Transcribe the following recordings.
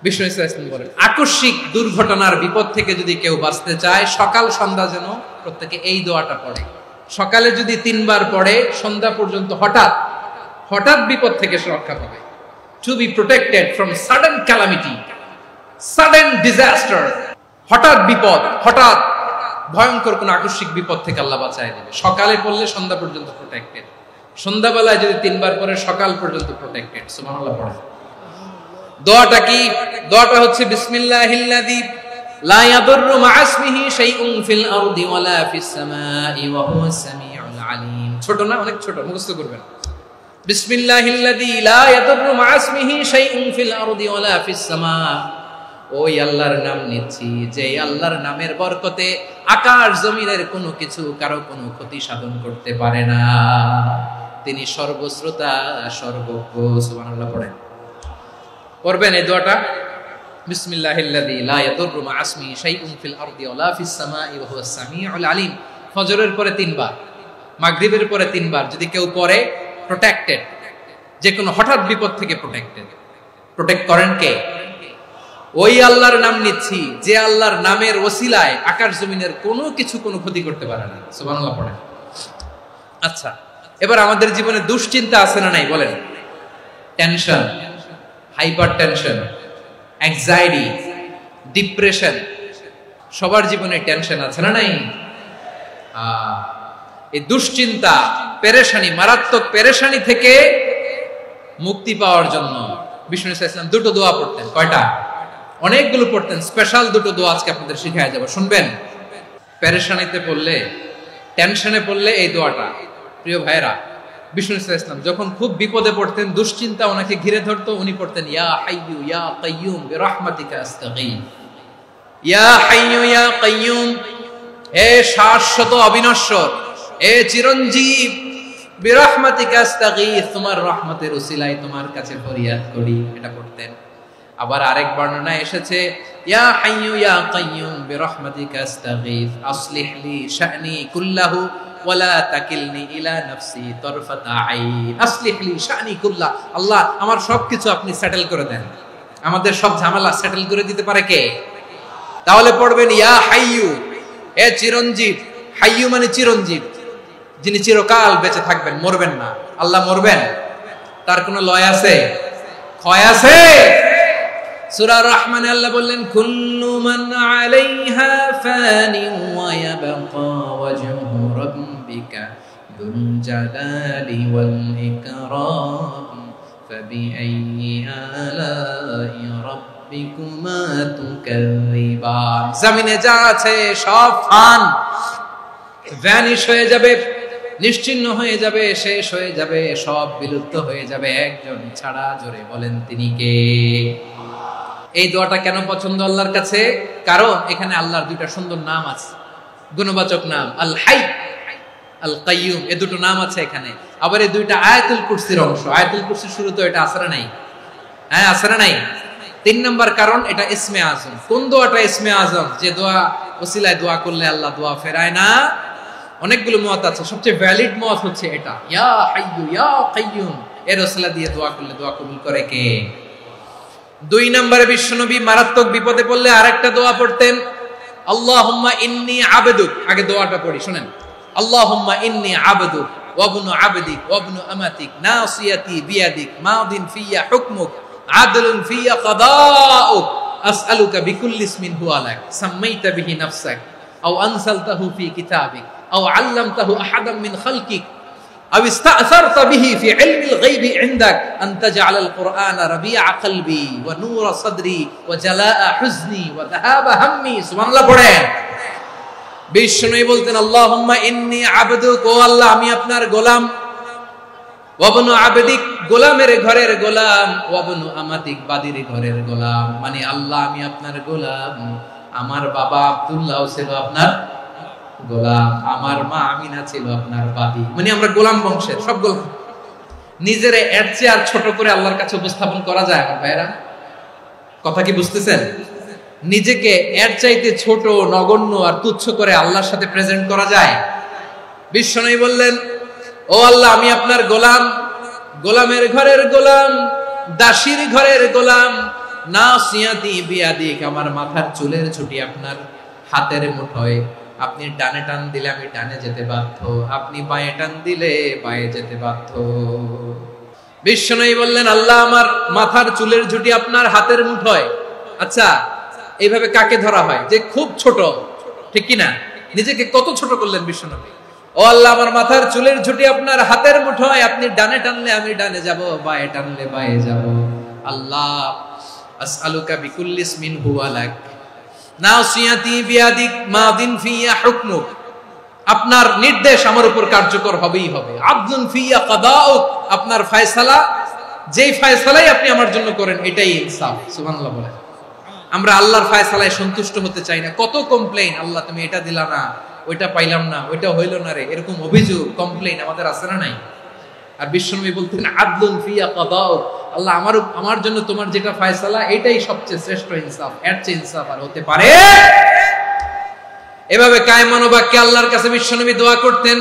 বিষ্ণু ইসলাম বলেন, আকস্মিক দুর্ঘটনার বিপদ থেকে যদি কেউ বাঁচতে চায়, সকাল সন্ধ্যা যেন প্রত্যেকে এই দোয়াটা পড়ে। সকালে যদি 3 বার পড়ে, সন্ধ্যা পর্যন্ত হঠাৎ বিপদ থেকে সে রক্ষা পাবে। To be protected from sudden calamity, sudden disaster, হঠাৎ বিপদ, হঠাৎ ভয়ঙ্কর কোন আকস্মিক বিপদ থেকে আল্লাহ বাঁচায় দেবে। সকালে পড়লে সন্ধ্যা পর্যন্ত প্রোটেক্টেড, সন্ধ্যাবেলায় যদি 3 বার পড়ে সকাল পর্যন্ত প্রোটেক্টেড। সুবহানাল্লাহ পড়ে। দোয়াটা কি? দোয়াটা হচ্ছে বিসমিল্লাহিল্লাযী লা ইয়াদুররু মা ইসমিহি শাইউন ফিল আরদি ওয়ালা ফিস সামাই ওয়া হুয়াস সামিউল আলীম। ছোট না, অনেক ছোট, মুখস্থ করবেন। বিসমিল্লাহিল্লাযী লা ইয়াদুররু মা ইসমিহি শাইউন ফিল আরদি ওয়ালা ফিস সামা। ওই আল্লাহর নাম নিচ্ছি যে আল্লাহর নামের বরকতে আকাশ জমিনের কোনো কিছু কারো কোনো ক্ষতি সাধন করতে পারে না। তিনি সর্বশ্রোতা, সর্বজ্ঞ। সুবহানাল্লাহ পড়েন। পড়বেন এই দোয়াটা, বিসমিল্লাহিল্লাযী লা ইয়াদুররু মা ইসমিহি শাইউন ফিল আরদি ওয়ালা ফিস সামাই ওয়া হুয়াস সামিউল আলীম। ফজরের পরে 3 বার, মাগরিবের পরে 3 বার যদি কেউ পড়ে, প্রোটেক্টেড, যে কোনো হঠাৎ বিপদ থেকে প্রোটেক্টেড। প্রোটেক্ট করেন কে? ওই আল্লাহর নাম নিচ্ছি যে আল্লাহর নামের ওসিলায় আকাশ জমিনের কোনো কিছু কোনো ক্ষতি করতে পারে না। সুবহানাল্লাহ পড়েন। আচ্ছা, এবার আমাদের জীবনে দুশ্চিন্তা আছে না নাই বলেন? Tension, hyper tension, anxiety, depression, সবার জীবনে টেনশন আছে না নাই? এই দুশ্চিন্তা, পেরেশানি, মারাত্মক পেরেশানি থেকে মুক্তি পাওয়ার জন্য বিষ্ণু ইসলাম 2টো দোয়া পড়তেন। কয়টা? অনেকগুলো পড়তেন। স্পেশাল 2টো দোয়া আজকে আপনাদের শিখায় যাব, শুনবেন। পেরেশানিতে পড়লে, টেনশনে পড়লে এই দোয়াটা। প্রিয় ভাইরা, বিষ্ণু ইসলাম যখন খুব বিপদে পড়তেন, দুশ্চিন্তা ওনাকে ঘিরে ধরতো, উনি পড়তেন ইয়া হাইয়ু ইয়া কাইয়ুম বিরহমাতিকা আস্তাগীথ। ইয়া হাইয়ু ইয়া কাইয়ুম, হে শাশ্বত অবিনশ্বর, হে চিরঞ্জীব, বিরহমাতিকা আস্তাগীথ, তোমার রহমতের উসিলায় তোমার কাছে ফরিয়াদ করি। এটা পড়তেন। আবার আরেক বর্ণনায় এসেছে ইয়া হাইয়ু ইয়া কাইয়ুম বিরহমাতিকা আস্তাগীথ আসলিহ লি শা'নি কুল্লাহু ওয়ালা তাকিলনি ইলা নাফসি তারফাতা আইন। আসলিহ লি শা'নি কুল্লাহ, আল্লাহ আমার সবকিছু আপনি সেটেল করে দেন। আমাদের সব ঝামেলা সেটেল করে দিতে পারে কে? তাহলে পড়বেন ইয়া হাইয়ু, হে চিরঞ্জীব। হাইয়ু মানে চিরঞ্জীব, যিনি চিরকাল বেঁচে থাকবেন, মরবেন না। আল্লাহ মরবেন? তার কোনো লয় আছে? ক্ষয় আছে? সূরা রহমানে আল্লাহ বললেন কুল্লু মান আলাইহা ফানি ওয়া ইয়াবকা ওয়াজহু রাব্বিকা যুল জালালি ওয়াল ইকরাম ফাবিআইয়ি আলাই রাব্বিকুমা তুকাযযিবান। জমিনে যা আছে সব ভ্যানিশ হয়ে যাবে, নিশ্চিহ্ন হয়ে যাবে, শেষ হয়ে যাবে, সব বিলুপ্ত হয়ে যাবে, একজন ছাড়া। জোরে বলেন তিনি কে? এই দোয়াটা কেন পছন্দ আল্লাহর কাছে? কারণ এখানে আল্লাহর 2টা সুন্দর নাম আছে, গুণবাচক নাম, আল হাই, আল কাইয়ুম। এই 2টো নাম আছে এখানে। আবার এই 2টা আয়াতুল কুরসির অংশ। আয়াতুল কুরসির শুরুতে এটা আছে না নাই? হ্যাঁ, আছে না নাই? 3 নাম্বার কারণ এটা ইসমে আজম। কোন দোয়াটা ইসমে আজম? যে দোয়া ওসিলায় দোয়া করলে আল্লাহ দোয়া ফেরায় না। অনেকগুলো মত আছে, সবচেয়ে ভ্যালিড মত হচ্ছে এটা, ইয়া হাইয়ু ইয়া কাইয়ুম। এর ওসিলা দিয়ে দোয়া করলে দোয়া কবুল করে কে? 2 নম্বরে বিশ্বনবী মারাত্মক বিপদে পড়লে আরেকটা দোয়া পড়তেন, আল্লাহুম্মা ইন্নী আবদুক। আগে দোয়াটা পড়ি, শুনেন। আল্লাহুম্মা ইন্নী আবদুক ওয়া ইবনু আবদিক ওয়া ইবনু আমাতিক নাসিয়াতি বিয়াদিক মাদিন ফিয়া হুকমুক আদলুন ফিয়া কাদাউক আসআলুকা বিকুল্লি ইসমিন হুয়া লাক সাম্মাইতা বিহি নাফসাক আও আনসালতাহু ফি কিতাবিক আও আল্লামতাহু আহাদাম মিন খালকিক أو استأثرت به في علم الغيب عندك أن تجعل القرآن ربيع قلبي ونور صدري وجلاء حزني وذهاب همي। سبحان الله পড়েন। বিষ্ণু বলতেন আল্লাহুম্মা ইন্নী আবদুক, ও আল্লাহ আমি আপনার গোলাম, ওয়া ইবনু আবদিক, গোলামের ঘরের গোলাম, ওয়া ইবনু আমাতিক, বাদীর ঘরের গোলাম। মানে আল্লাহ আমি আপনার গোলাম। আমার বাবা আব্দুল্লাহ ছিল আপনার গোলাম, আমার মা আমিনা ছিল আপনার বাদী। মানে আমরা গোলাম বংশের, সব গোলাম। নিজের এর চেয়ে আর ছোট করে আল্লাহর কাছে উপস্থাপন করা যায় আমার ভাইরা? কথা কি বুঝতেছেন? নিজেকে এর চাইতে ছোট, নগণ্য আর তুচ্ছ করে আল্লাহর সাথে প্রেজেন্ট করা যায়? বিশ্বনবী বললেন ও আল্লাহ আমি আপনার গোলাম, গোলামের ঘরের গোলাম, দাসীর ঘরের গোলাম, নাসিয়াতি বিয়াদিক, আমার মাথার চুলের ছুটি আপনার হাতের মুঠোয়। আপনি ডানে টান দিলে আমি ডানে যেতে বাধ্য, আপনি বাঁয়ে টান দিলে বাঁয়ে যেতে বাধ্য। বিশ্বনবী বললেন, আল্লাহ আমার মাথার চুলের ঝুঁটি আপনার হাতের মুঠোয়। আচ্ছা, এইভাবে কাকে ধরা হয়? যে খুব ছোট, ঠিক কিনা? নিজেকে কত ছোট করলেন বিশ্বনবী। ও আল্লাহ, আমার মাথার চুলের ঝুঁটি আপনার হাতের মুঠোয়, আপনি ডানে টানলে আমি ডানে যাব, বাঁয়ে টানলে বাঁয়ে যাব। আল্লাহ, আসআলুকা বিকুল্লি ইসমিন হুয়া লাক, নাসিয়াতি বিয়াদিক, মাদিন ফিয়া হুকমুক, আপনার নির্দেশ আমার উপর কার্যকর হবেই হবে। আদলুন ফিয়া কাদাউক, আপনার ফয়সালা, যেই ফয়সালাই আপনি আমার জন্য করেন এটাই ইনসাফ। সুবহানাল্লাহ বলেন। আমরা আল্লাহর ফয়সালায় সন্তুষ্ট হতে চাই না। কত কমপ্লেইন, আল্লাহ তুমি এটা দিলা না, ওইটা পাইলাম না, ওইটা হইল না রে, এরকম অভিযোগ, কমপ্লেইন আমাদের আছে না নাই? আর বিশ্বনবী বলতেন, আদলুন ফিয়া কাদাউক, আল্লাহ আমার জন্য তোমার যেটা ফয়সালা এটাই সবচেয়ে শ্রেষ্ঠ ইনসাফ, এর চেয়ে ইনসাফ আর হতে পারে? এভাবে কায়মান বাক্যে আল্লাহর কাছে বিশ্বনবী দোয়া করতেন।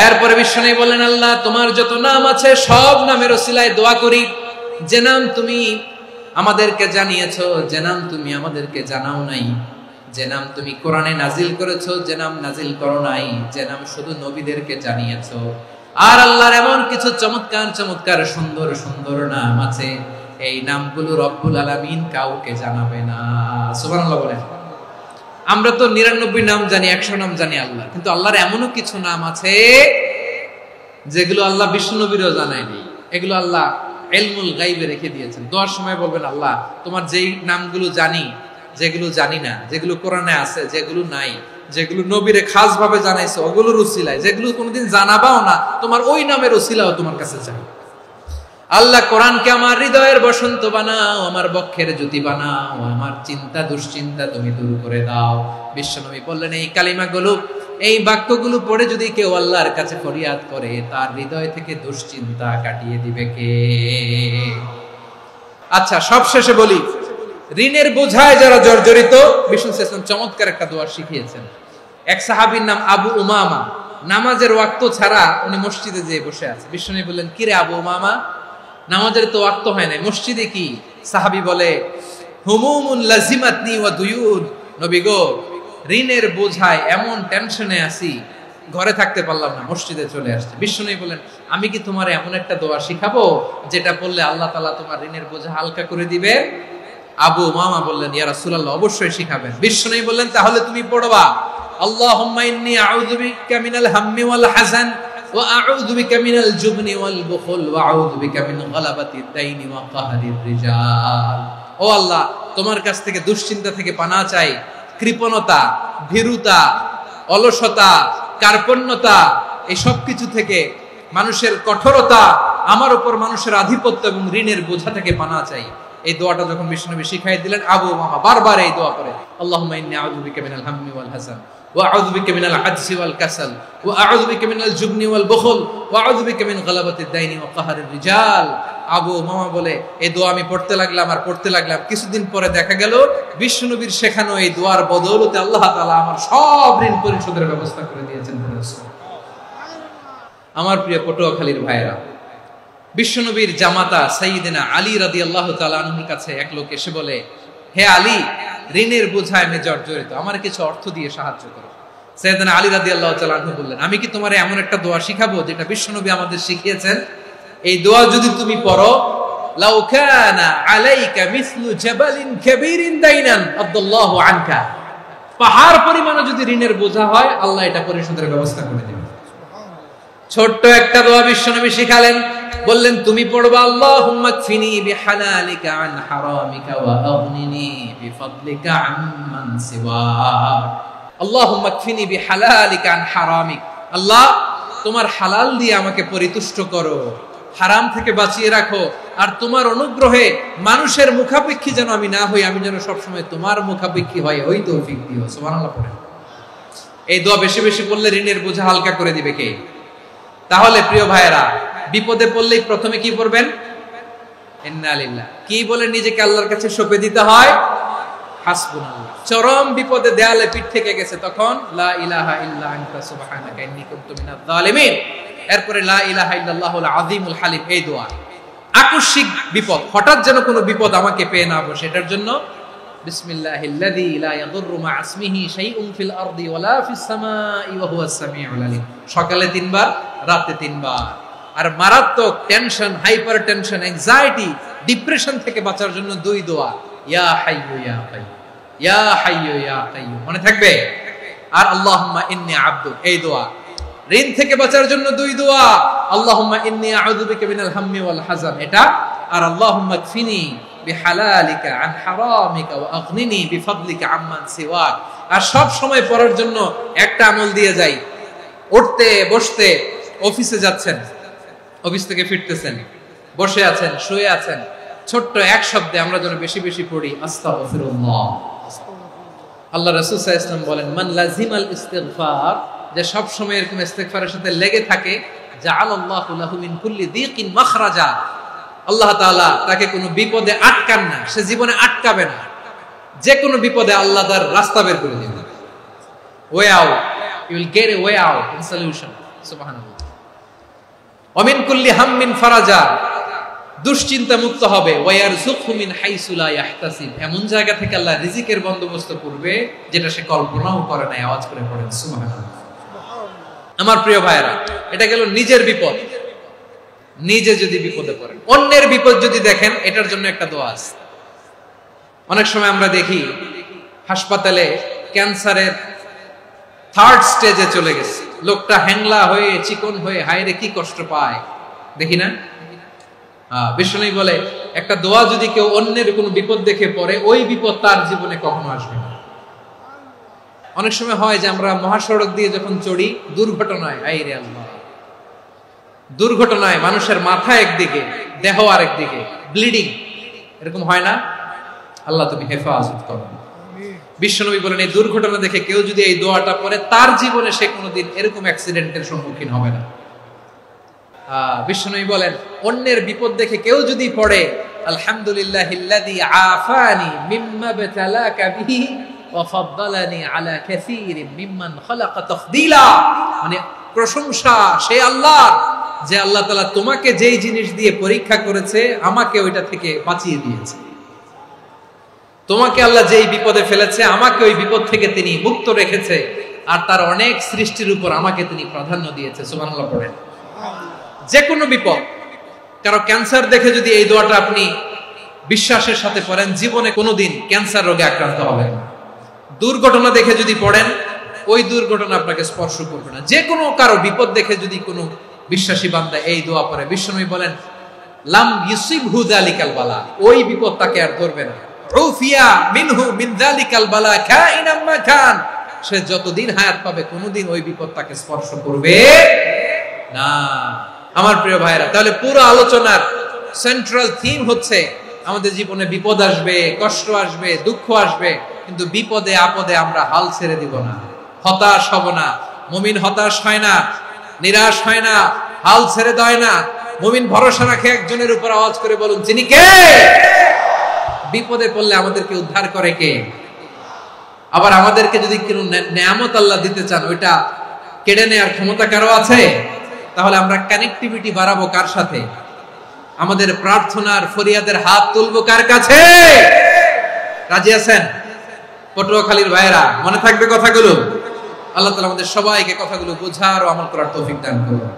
এরপরে বিশ্বনবী বলেন, আল্লাহ তোমার যত নাম আছে সব নামের ওসিলায় দোয়া করি, যে নাম তুমি আমাদেরকে জানিয়েছো, যে নাম তুমি আমাদেরকে জানাও নাই, যে নাম তুমি কোরআনে নাজিল করেছো, যে নাম নাজিল করো নাই, যে নাম শুধু নবীদেরকে জানিয়েছো। আর আল্লাহর এমন কিছু চমৎকার চমৎকার সুন্দর সুন্দর নাম আছে, এই নামগুলো রব্বুল আলামিন কাউকে জানাবে না। সুবহানাল্লাহ বলেন। আমরা তো 99 নাম জানি, 100 নাম জানি আল্লাহ, কিন্তু আল্লাহর এমনও কিছু নাম আছে যেগুলো আল্লাহ বিশ্বনবীরও জানায়নি। এগুলো আল্লাহ ইলমুল গায়বে রেখে দিয়েছেন। দোয়ার সময় বলবেন, আল্লাহ তোমার যেই নামগুলো জানি, যেগুলো জানি না, যেগুলো কোরআনে আছে, যেগুলো নাই, যেগুলো নবীরে খাস ভাবে জানাইছো ওগুলোর উসিলায়, যেগুলো কোনোদিন জানাবাও না, তোমার ওই নামের উসিলাও তোমার কাছে চাই। আল্লাহ কোরআনকে আমার হৃদয়ের বসন্ত বানাও, আমার বক্ষের জ্যোতি বানাও, আমার চিন্তা দুশ্চিন্তা তুমি দূর করে দাও। বিশ্বনবী বললেন, এই কালিমাগুলো, এই বাক্যগুলো পড়ে যদি কেউ আল্লাহর কাছে ফরিয়াদ করে, তার হৃদয় থেকে দুশ্চিন্তা কাটিয়ে দিবে কে? আচ্ছা, সবশেষে বলি, ঋণের বোঝায় যারা জর্জরিত, বিষ্ণু সাল্লাল্লাহু আলাইহি ওয়াসাল্লাম চমৎকার একটা দোয়া শিখিয়েছেন। এক সাহাবীর নাম আবু উমামা, নামাজের ওয়াক্ত ছাড়া উনি মসজিদে যেয়ে বসে আছে। বিষ্ণু বললেন, কি রে আবু উমামা, নামাজের তো ওয়াক্ত হয় না, মসজিদে কি? সাহাবী বলে, হুমুমুন লাজিমাতনি ওয়া দুয়ুন, নবী গো, ঋণের বোঝায় এমন টেনশনে আছি, ঘরে থাকতে পারলাম না, মসজিদে চলে আসছে। বিশ্বনবী বলেন, আমি কি তোমার এমন একটা দোয়া শিখাবো যেটা বললে আল্লাহ তাআলা তোমার ঋণের বোঝা হালকা করে দিবে? আবু উমামা বললেন, ইয়া রাসূলুল্লাহ, অবশ্যই শিখাবেন। বিশ্বনবী বললেন, তাহলে তুমি পড়বা, আল্লাহুম্মা ইন্নী আউযু বিকা মিনাল হাম্মি ওয়াল হাযান ওয়া আউযু বিকা মিনাল জুবনি ওয়াল বুখল ওয়া আউযু বিকা মিন গালাবাতিদ দাইনি ওয়া কাহরির রিজাল। ও আল্লাহ, তোমার কাছ থেকে দুশ্চিন্তা থেকে পানাহ চাই, কৃপণতা, ভীরুতা, অলসতা, কার্পণ্যতা, এই সব কিছু থেকে, মানুষের কঠোরতা, আমার উপর মানুষের আধিপত্য এবং ঋণের বোঝা থেকে পানাহ চাই। এই দোয়াটা যখন বিশ্বনবী শিখাই দিলেন, আবু উমামা বারবার এই দোয়া করে, আল্লাহুম্মা ইন্নী আউযু বিকা মিনাল হাম্মি ওয়াল হাযান ওয়া আউযু বিকা মিনাল আজজি ওয়াল কাসাল ওয়া আউযু বিকা মিনাল জুবনি ওয়াল বুখল ওয়া আউযু বিকা মিন গালাবাতিদ দাইনি ওয়া কাহরির রিজাল। আবু উমামা বলে, এই দোয়া আমি পড়তে লাগলাম আর পড়তে লাগলাম, কিছুদিন পরে দেখা গেল বিশ্বনবীর শেখানো এই দোয়ার বদৌলতে আল্লাহ তাআলা আমার সব ঋণ পরিশোধের ব্যবস্থা করে দিয়েছেন। আমার প্রিয় পটুয়াখালীর ভাইরা, বিশ্বনবীর জামাতা সাইয়্যিদিনা আলী রাদিয়াল্লাহু তাআলা আনহুর কাছে এক লোক এসে বলে, হে আলী, ঋণের বোঝায় আমি জর্জরিত, আমার কিছু অর্থ দিয়ে সাহায্য করো। সাইয়্যিদিনা আলী রাদিয়াল্লাহু তাআলা আনহু বললেন, আমি কি তোমারে এমন একটা দোয়া শিখাবো যেটা বিশ্বনবী আমাদের শিখিয়েছেন? এই দোয়া যদি তুমি পড়ো, লাউ কানা আলাইকা মিসলু জাবালিন কাবীরিন দাইনান আদাল্লাহু আনকা, পাহাড় পরিমাণ যদি ঋণের বোঝা হয়, আল্লাহ এটা পরিশোধের ব্যবস্থা করে দেবেন। ছোট্ট একটা দোয়া বিশ্বনবী শিখালেন, বললেন, তুমি পড়বা, আল্লাহুম্মা কফিনি বিহালালিকা আন হারামিকা ওয়া আগনিনি বিফাদলিকা আম্মান সিওয়াক। আল্লাহুম্মা কফিনি বিহালালিকা আন হারামিক, আল্লাহ তোমার হালাল দিয়ে আমাকে পরিতুষ্ট করো, হারাম থেকে বাঁচিয়ে রাখো, আর তোমার অনুগ্রহে মানুষের মুখাপেক্ষী যেন আমি না হই, আমি যেন সবসময় তোমার মুখাপেক্ষী হই, ওই তৌফিক দিও। সুবহানাল্লাহ পড়েন। এই দোয়া বেশি বেশি পড়লে ঋণের বোঝা হালকা করে দিবে কে? তাহলে প্রিয় ভাইয়েরা, বিপদে পড়লেই প্রথমে কি পড়বেন? ইন্না লিল্লাহ। কি বলে নিজেকে আল্লাহর কাছে সঁপে দিতে হয়? হাসবুনাল্লাহ। চরম বিপদে দেয়ালে পিঠ থেকে গেছে, তখন লা ইলাহা ইল্লা আনতা সুবহানাকা ইন্নী কুনতু মিনাজ জালিমিন। এরপরে লা ইলাহা ইল্লাল্লাহুল আযীমুল হালিম, এই দোয়া। আকস্মিক বিপদ, হঠাৎ যেন কোনো বিপদ আমাকে পেয়ে না বসে, এটার জন্য বিসমিল্লাহিল্লাযী লা ইয়াদুররু মা ইসমিহি শাইউন ফিল আরদি ওয়ালা ফিস সামাই ওয়া হুয়াস সামিউল আলিম। সকালে 3 বার, রাতে 3 বার। আর মারাত্মক tension, hyper tension, anxiety, depression থেকে বাঁচার জন্য 2 দোয়া, ইয়া হাইয়্যু ইয়া কাইয়্যুম, ইয়া হাইয়্যু ইয়া কাইয়্যুম, মনে থাকবে। আর আল্লাহুম্মা ইন্নী আবদুক, এই দোয়া। ঋণ থেকে বাঁচার জন্য 2 দোয়া, আল্লাহুম্মা ইন্নী আউযু বিকা মিনাল হাম্মি ওয়াল হাযান, এটা। আর আল্লাহুম্মা কফিনি বিহালালিকা আন হারামিকা ওয়া আগনিনি বিফাদলিকা আম্মান সিওয়াক। আর সব সময় পড়ার জন্য একটা আমল দিয়ে যাই, উঠতে বসতে, অফিসে যাচ্ছেন, অফিস থেকে ফিরতেছেন, বসে আছেন, শুয়ে আছেন, ছোট্ট এক শব্দে আমরা যেন বেশি বেশি পড়ি আস্তাগফিরুল্লাহ। আল্লাহ রাসূল সাল্লাল্লাহু আলাইহি ওয়াসাল্লাম বলেন, মান লাজিমাল ইস্তিগফার, যে সব সময় এরকম ইস্তিগফারের সাথে লেগে থাকে, জাআলাল্লাহু লাহু মিন কুল্লি যিকিন মাখরাজা, আল্লাহ তাআলা তাকে কোনো বিপদে আটকান না, সে জীবনে আটকাবে না। যে কোনো বিপদে আল্লাহ তার রাস্তা বের করে দিবেন, way out, you will get a way out in solution. সুবহানাল্লাহ। ওয়া মিন কুল্লি হাম্মিন ফারাজা, দুশ্চিন্তা মুক্ত হবে। ওয়া ইয়ারযুকহু মিন হাইসু লা ইয়াহতাসিব, এমন জায়গা থেকে আল্লাহ রিজিকের বন্দোবস্ত করবে যেটা সে কল্পনাও করে না। আওয়াজ করে পড়েন সুবহানাল্লাহ। আমার প্রিয় ভাইরা, এটা গেল নিজের বিপদ। নিজে যদি বিপদে পড়েন, অন্যের বিপদ যদি দেখেন, এটার জন্য একটা দোয়া আছে। অনেক সময় আমরা দেখি হাসপাতালে ক্যান্সারের 3rd স্টেজে চলে গেছে, লোকটা হ্যাংলা হয়ে, চিকন হয়ে, হায়রে কি কষ্ট পায়, দেখি না? বিষ্ণু বলে, একটা দোয়া যদি কেউ অন্যের কোনো বিপদ দেখে পড়ে, ওই বিপদ তার জীবনে কখনো আসবে না। অনেক সময় হয় যে আমরা মহাসড়ক দিয়ে যখন চড়ি, দুর্ঘটনায়, আইরে আল্লাহ, দুর্ঘটনায় মানুষের মাথা একদিকে, দেহ আরেকদিকে, ব্লিডিং, এরকম হয় না? আল্লাহ তুমি হেফাজত করো। বিশ্বনবী বলেন, এই দুর্ঘটনা দেখে কেউ যদি এই দোয়াটা পড়ে, তার জীবনে সে কোনোদিন এরকম অ্যাক্সিডেন্টের সম্মুখীন হবে না। বিশ্বনবী বলেন, অন্যের বিপদ দেখে কেউ যদি পড়ে, আলহামদুলিল্লাহিল্লাযী আফানি মিম্মা বাতালাকা বিহি ওয়া ফাদ্দালানি আলা কাসীরিন মিম্মান খালাকা তাফদীলা, মানে প্রশংসা সেই আল্লাহর, যে আল্লাহ তাআলা তোমাকে যেই জিনিস দিয়ে পরীক্ষা করেছে, আমাকে ওইটা থেকে বাঁচিয়ে দিয়েছে। তোমাকে আল্লাহ যেই বিপদে ফেলেছে, আমাকে ওই বিপদ থেকে তিনি মুক্ত রেখেছে, আর তার অনেক সৃষ্টির উপর আমাকে তিনি প্রাধান্য দিয়েছে। সুবহানাল্লাহ পড়েন। যে কোনো বিপদ, কারো ক্যান্সার দেখে যদি এই দোয়াটা আপনি বিশ্বাসের সাথে পড়েন, জীবনে কোনোদিন ক্যান্সার রোগে আক্রান্ত হবেন না। দুর্ঘটনা দেখে যদি পড়েন, ওই দুর্ঘটনা আপনাকে স্পর্শ করবে না। যে কোনো কারো বিপদ দেখে যদি কোনো বিশ্বাসী বান্দা এই দোয়া পড়ে, বিশ্বনবী বলেন, লাম ইউসিবহু যালিকাল বালা, ওই বিপদ তাকে আর ধরবে না। উফিয়া মিনহু মিন যালিকাল বালা কাইনাম মা কান, সে যতদিন হায়াত পাবে কোনোদিন ওই বিপদ তাকে স্পর্শ করবে না। আমার প্রিয় ভাইরা, তাহলে পুরো আলোচনার সেন্ট্রাল থিম হচ্ছে, আমাদের জীবনে বিপদ আসবে, কষ্ট আসবে, দুঃখ আসবে, কিন্তু বিপদে আপদে আমরা হাল ছেড়ে দিব না, হতাশ হব না। মুমিন হতাশ হয় না, নিরাশ হয় না, হাল ছেড়ে দেয় না। মুমিন ভরসা রাখে একজনের উপর। আওয়াজ করে বলুন, যিনি কে? বিপদে পড়লে আমাদেরকে উদ্ধার করে কে? আবার আমাদেরকে যদি কোনো নেয়ামত আল্লাহ দিতে চান, ওইটা কেড়ে নেওয়ার ক্ষমতা কারো আছে? তাহলে আমরা কানেক্টিভিটি বাড়াবো কার সাথে? আমাদের প্রার্থনার ফরিয়াদের হাত তুলবো কার কাছে? রাজি আছেন? পটুয়াখালীর ভাইয়েরা, মনে থাকবে কথাগুলো। আল্লাহ তাআলা আমাদের সবাইকে কথাগুলো বোঝার ও আমল করার তৌফিক দান করুন।